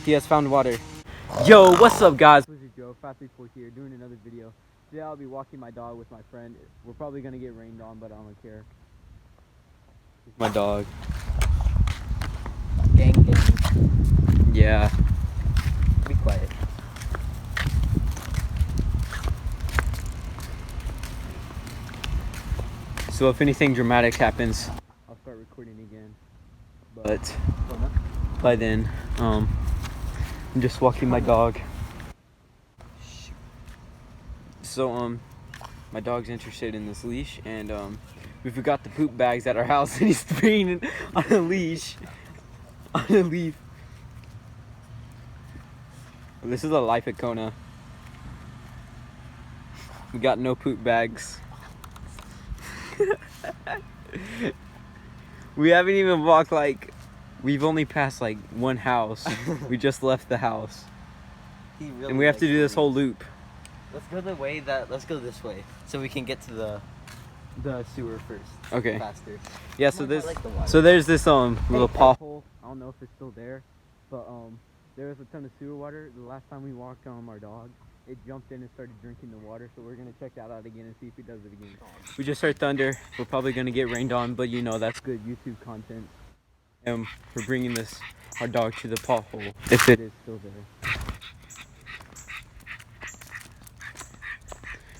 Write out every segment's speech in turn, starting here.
He has found water. Yo, what's up, guys? This is Joe, Fast34 here, doing another video. Today I'll be walking my dog with my friend. We're probably gonna get rained on, but I don't care. Here's my dog. Gang gang. Yeah. Be quiet. So if anything dramatic happens, I'll start recording again. But by then, I'm just walking my dog. So my dog's interested in this leash, and we forgot the poop bags at our house, and he's bringing it on a leash, on a leaf. This is a life at Kona. We got no poop bags. We haven't even walked, like, we've only passed like one house. We just left the house. Really, and we have to do this whole loop. Let's go this way so we can get to the sewer first. Okay. Faster. Yeah, so there's there's this little pothole. I don't know if it's still there, but there was a ton of sewer water. The last time we walked our dog, it jumped in and started drinking the water, so we're gonna check that out again and see if it does it again. We just heard thunder. We're probably gonna get rained on, but you know, that's good YouTube content. And we're bringing our dog to the pothole, if it is still there.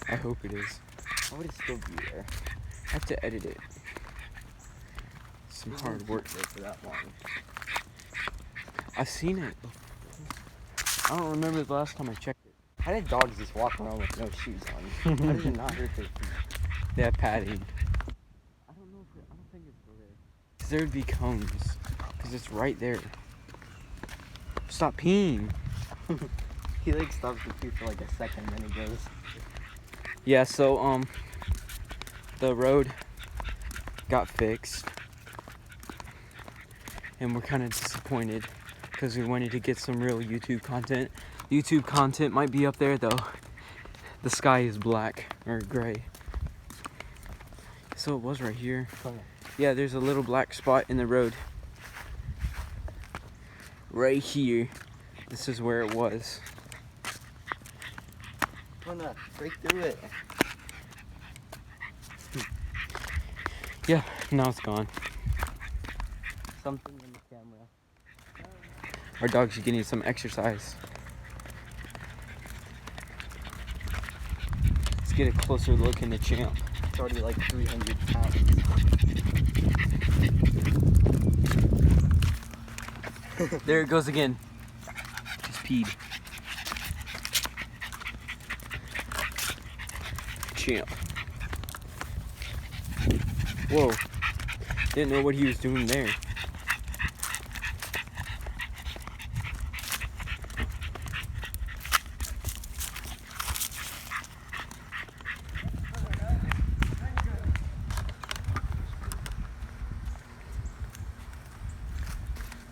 I hope it is. How would it still be there? I have to edit it. Some hard work. For that long. I've seen it before. I don't remember the last time I checked it. How did dogs just walk around with no shoes on? How did it not hurt their feet? They have padding. I don't think it's still there. Cause there would be cones. Cause it's right there. Stop peeing. He like stops to pee for like a second, then he goes. Yeah, so the road got fixed, and we're kind of disappointed because we wanted to get some real YouTube content. YouTube content might be up there though. The sky is black or gray. So it was right here. Yeah, there's a little black spot in the road. Right here. This is where it was. Wanna break through it. Yeah, now it's gone. Something in the camera. Our dog's getting some exercise. Let's get a closer look in the Champ. It's already like 300 pounds. There it goes again. Just peed. Champ. Whoa. Didn't know what he was doing there.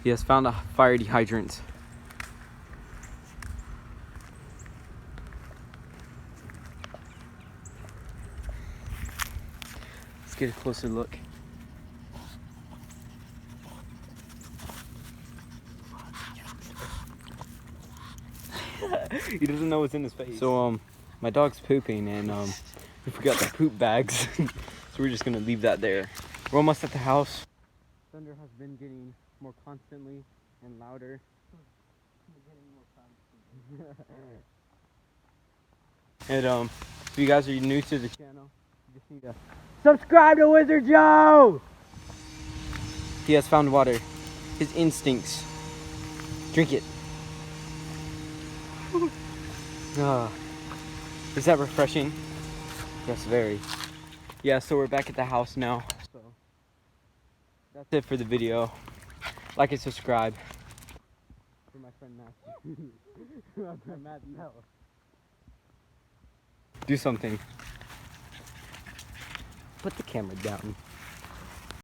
He has found a fire hydrant. Let's get a closer look. He doesn't know what's in his face. So my dog's pooping, and we forgot the poop bags. So we're just gonna leave that there. We're almost at the house. Thunder has been getting more constantly and louder. And if you guys are new to the channel, you just need to subscribe to Wizard Joe. He has found water. His instincts. Drink it. Is that refreshing? Yes, very. Yeah, so we're back at the house now. So that's it for the video. Like and subscribe. For my friend Matthew. My friend Matthew. Do something. Put the camera down.